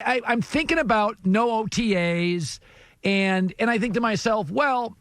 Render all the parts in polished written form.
I'm thinking about no OTAs, and I think to myself, well,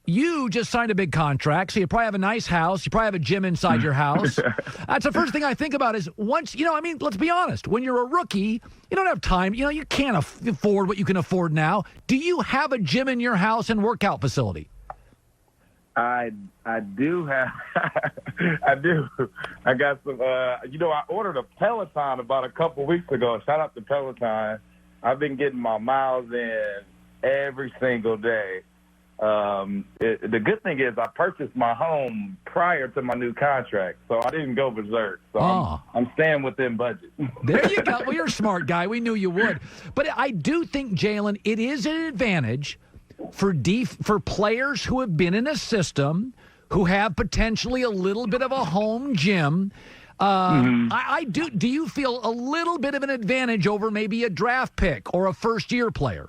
you just signed a big contract, so you probably have a nice house. You probably have a gym inside your house. That's the first thing I think about is once, let's be honest. When you're a rookie, you don't have time. You can't afford what you can afford now. Do you have a gym in your house and workout facility? I do have. I do. I got some. I ordered a Peloton about a couple weeks ago. Shout out to Peloton. I've been getting my miles in every single day. The good thing is I purchased my home prior to my new contract, so I didn't go berserk. So I'm staying within budget. There you go. Well, you're a smart guy. We knew you would. But I do think, Jaylon, it is an advantage for players who have been in a system, who have potentially a little bit of a home gym. I do. Do you feel a little bit of an advantage over maybe a draft pick or a first-year player?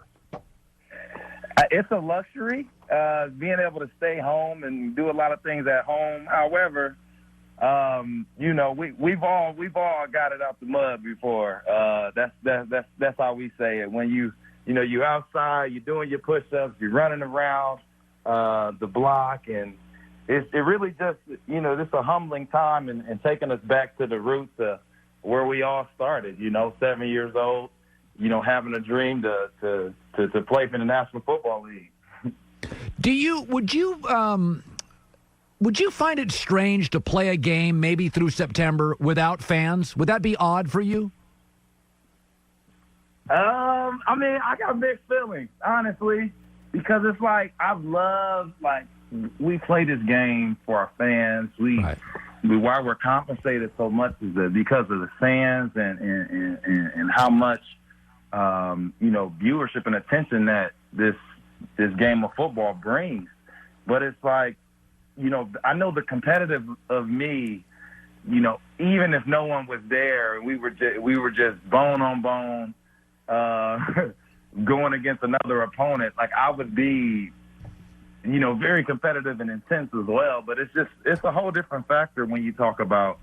It's a luxury, being able to stay home and do a lot of things at home. However, we've all got it out the mud before. That's how we say it. When you're outside, you're doing your push-ups, you're running around the block, and it really just this a humbling time and taking us back to the roots of where we all started. 7 years old. Having a dream to play for the National Football League. Would you find it strange to play a game maybe through September without fans? Would that be odd for you? I got mixed feelings, honestly, because it's like we play this game for our fans. Why we're compensated so much is because of the fans and how much viewership and attention that this game of football brings. But it's like, I know the competitive of me, even if no one was there and we were just bone on bone, going against another opponent, like I would be, very competitive and intense as well. But it's a whole different factor when you talk about,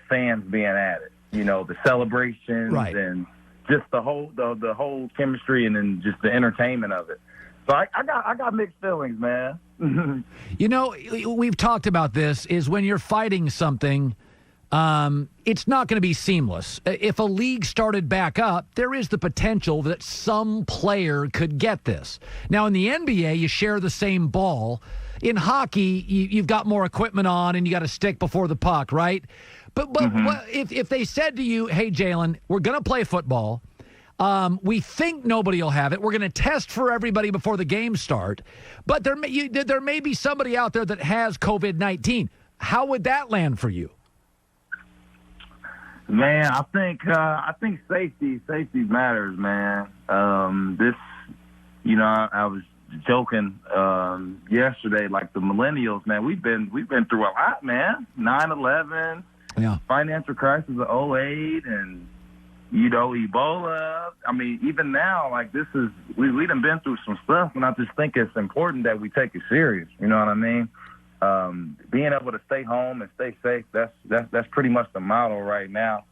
fans being at it, the celebrations and just the whole chemistry and then just the entertainment of it. So I got mixed feelings, man. We've talked about this, is when you're fighting something, it's not going to be seamless. If a league started back up, there is the potential that some player could get this. Now, in the NBA, you share the same ball. In hockey, you've got more equipment on and you got to stick before the puck, right? But if they said to you, hey, Jaylon, we're going to play football. We think nobody will have it. We're going to test for everybody before the games start. But there may be somebody out there that has COVID-19. How would that land for you? Man, I think safety matters, man. I was joking yesterday, like the millennials, man. We've been through a lot, man. 9/11. Yeah. Financial crisis of 2008 and, Ebola. I mean, even now, like we done been through some stuff, and I just think it's important that we take it serious. You know what I mean? Being able to stay home and stay safe, that's pretty much the model right now.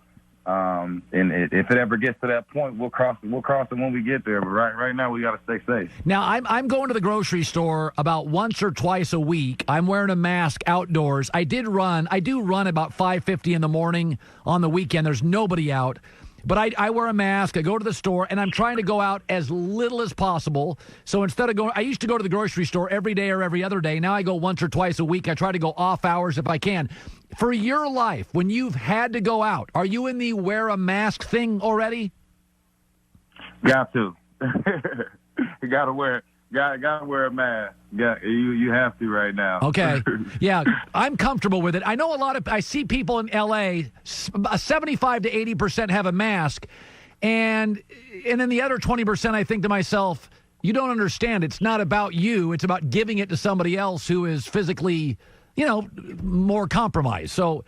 And if it ever gets to that point, we'll cross it when we get there. But right now, we got to stay safe. Now, I'm going to the grocery store about once or twice a week. I'm wearing a mask outdoors. I do run about 5:50 in the morning on the weekend. There's nobody out. But I wear a mask, I go to the store, and I'm trying to go out as little as possible. So instead of I used to go to the grocery store every day or every other day. Now I go once or twice a week. I try to go off hours if I can. For your life, when you've had to go out, are you in the wear a mask thing already? Got to. Gotta wear a mask. You have to right now. Okay. Yeah, I'm comfortable with it. I know I see people in L.A., 75 to 80% have a mask, and then the other 20% I think to myself, you don't understand. It's not about you. It's about giving it to somebody else who is physically, more compromised. So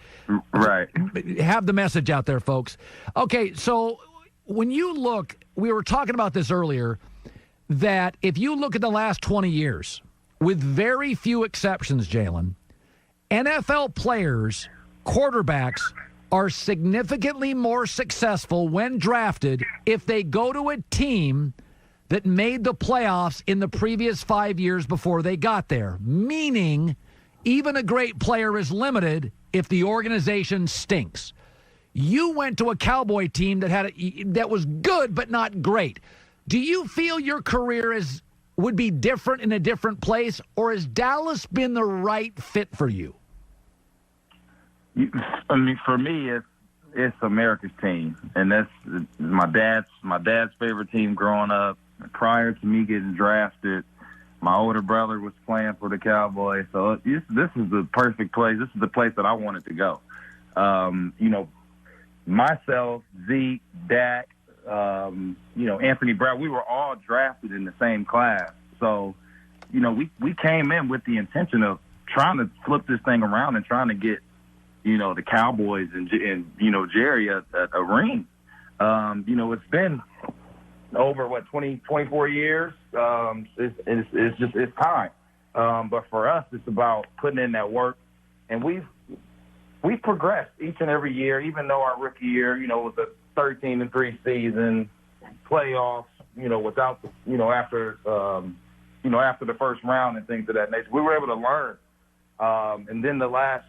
right. Have the message out there, folks. Okay, so when you look, we were talking about this earlier, that if you look at the last 20 years, with very few exceptions, Jaylon, NFL players, quarterbacks, are significantly more successful when drafted if they go to a team that made the playoffs in the previous 5 years before they got there. Meaning, even a great player is limited if the organization stinks. You went to a Cowboy team that was good but not great. Do you feel your career would be different in a different place, or has Dallas been the right fit for you? I mean, for me, it's America's team, and that's my dad's favorite team growing up. Prior to me getting drafted, my older brother was playing for the Cowboys, so this is the perfect place. This is the place that I wanted to go. Myself, Zeke, Dak, Anthony Brown, we were all drafted in the same class. So, we came in with the intention of trying to flip this thing around and trying to get, the Cowboys and Jerry a ring. It's been over 24 years. It's time. But for us, it's about putting in that work, and we've progressed each and every year. Even though our rookie year, was a 13-3 season, playoffs, without after the first round and things of that nature, we were able to learn. And then the last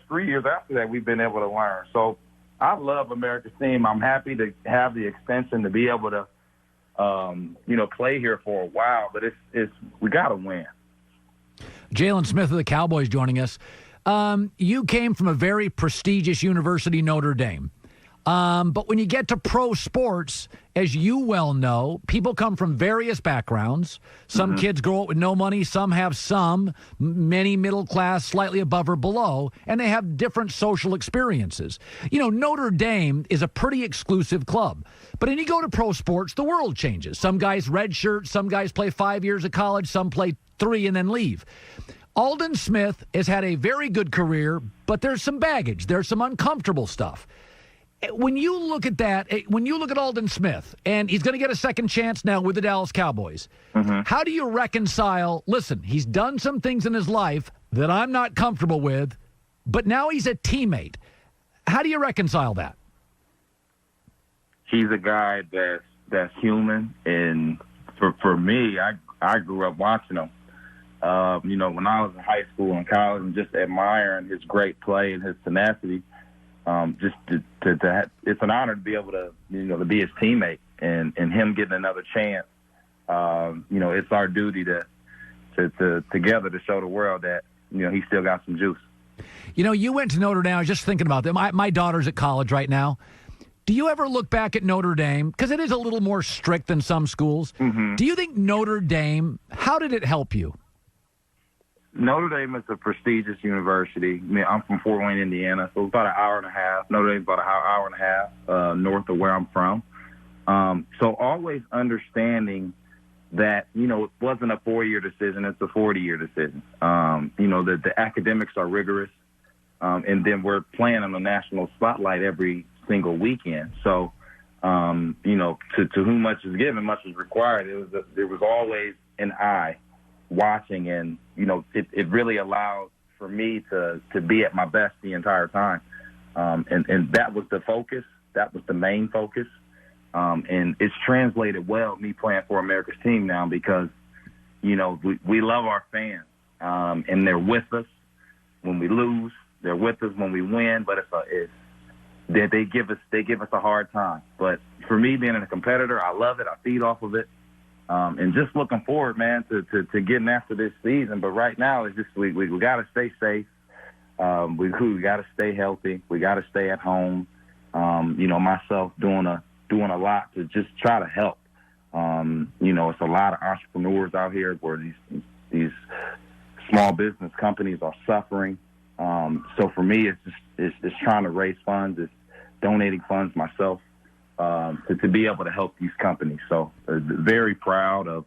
3 years after that, we've been able to learn. So I love America's team. I'm happy to have the extension to be able to, play here for a while. But we got to win. Jaylon Smith of the Cowboys joining us. You came from a very prestigious university, Notre Dame. But when you get to pro sports, as you well know, people come from various backgrounds. Some kids grow up with no money. Some have many middle class, slightly above or below, and they have different social experiences. Notre Dame is a pretty exclusive club. But when you go to pro sports, the world changes. Some guys redshirt, some guys play 5 years of college, some play 3 and then leave. Alden Smith has had a very good career, but there's some baggage. There's some uncomfortable stuff. When you look at that, when you look at Alden Smith, and he's going to get a second chance now with the Dallas Cowboys, how do you reconcile, listen, he's done some things in his life that I'm not comfortable with, but now he's a teammate. How do you reconcile that? He's a guy that's human, and for me, I grew up watching him. When I was in high school and college, and just admiring his great play and his tenacity. It's an honor to be able to, to be his teammate and him getting another chance. It's our duty to together to show the world that, he still got some juice. You went to Notre Dame. I was just thinking about that. My daughter's at college right now. Do you ever look back at Notre Dame? Because it is a little more strict than some schools. Do you think Notre Dame, how did it help you? Notre Dame is a prestigious university. I mean, I'm from Fort Wayne, Indiana, so it's about an hour and a half. Notre Dame's about an hour and a half north of where I'm from. So always understanding that, it wasn't a 4-year decision, it's a 40-year decision. The academics are rigorous, and then we're playing on the national spotlight every single weekend. So, to whom much is given, much is required. There was always an eye watching, and it really allowed for me to be at my best the entire time, and that was the focus. That was the main focus, and it's translated well. Me playing for America's team now because we love our fans, and they're with us when we lose. They're with us when we win, but they give us a hard time. But for me, being a competitor, I love it. I feed off of it. And just looking forward, man, to getting after this season. But right now, it's just we got to stay safe. We got to stay healthy. We got to stay at home. Myself doing a lot to just try to help. It's a lot of entrepreneurs out here where these small business companies are suffering. So for me, it's trying to raise funds. It's donating funds myself. To be able to help these companies. So very proud of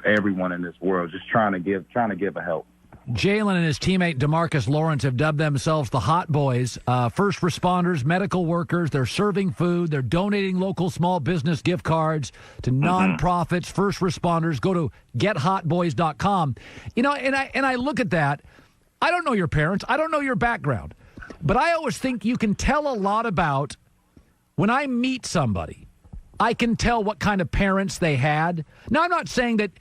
everyone in this world, just trying to give a help. Jaylon and his teammate DeMarcus Lawrence have dubbed themselves the Hot Boys. First responders, medical workers, they're serving food, they're donating local small business gift cards to nonprofits, first responders. Go to gethotboys.com. And I look at that. I don't know your parents. I don't know your background. But I always think you can tell a lot about when I meet somebody. I can tell what kind of parents they had. Now, I'm not saying that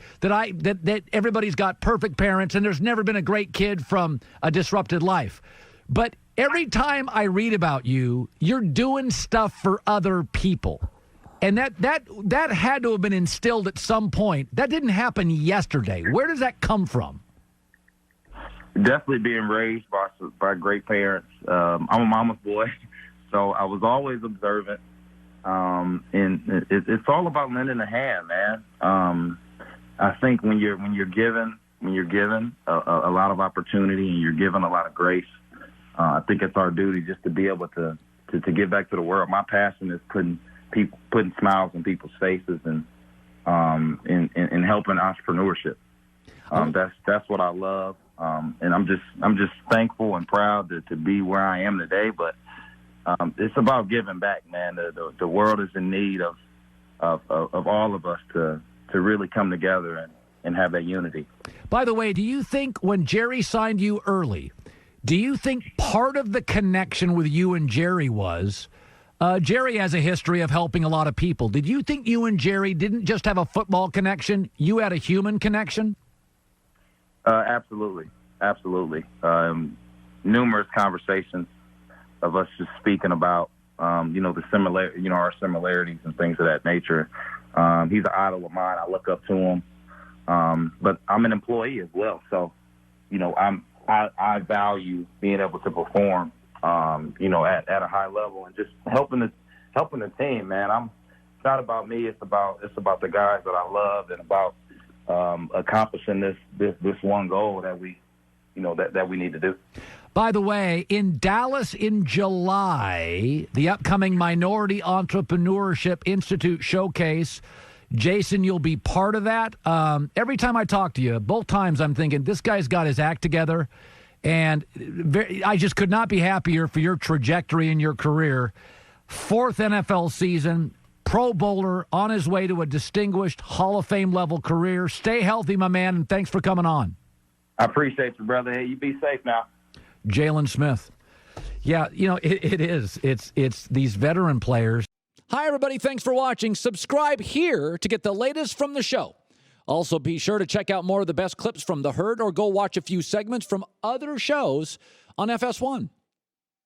everybody's got perfect parents and there's never been a great kid from a disrupted life. But every time I read about you, you're doing stuff for other people. And that had to have been instilled at some point. That didn't happen yesterday. Where does that come from? Definitely being raised by great parents. I'm a mama's boy, so I was always observant. And it's all about lending a hand, man. I think when you're given a lot of opportunity and you're given a lot of grace, I think it's our duty just to be able to give back to the world. My passion is putting smiles on people's faces and helping entrepreneurship. That's what I love. And I'm just thankful and proud to be where I am today. But it's about giving back, man. The world is in need of all of us to really come together and have that unity. By the way, do you think when Jerry signed you early, do you think part of the connection with you and Jerry was Jerry has a history of helping a lot of people. Did you think you and Jerry didn't just have a football connection? You had a human connection? Absolutely. Numerous conversations of us just speaking about, our similarities and things of that nature. He's an idol of mine. I look up to him. But I'm an employee as well. So, I value being able to perform, at a high level and just helping the team, man. It's not about me. It's about the guys that I love and about accomplishing this one goal that we need to do. By the way, in Dallas in July, the upcoming Minority Entrepreneurship Institute Showcase, Jason, you'll be part of that. Every time I talk to you, both times I'm thinking, this guy's got his act together, and I just could not be happier for your trajectory in your career. 4th NFL season, Pro Bowler, on his way to a distinguished Hall of Fame level career. Stay healthy, my man, and thanks for coming on. I appreciate you, brother. Hey, you be safe now. Jaylon Smith. Yeah, it is. It's these veteran players. Hi, everybody. Thanks for watching. Subscribe here to get the latest from the show. Also, be sure to check out more of the best clips from The Herd or go watch a few segments from other shows on FS1.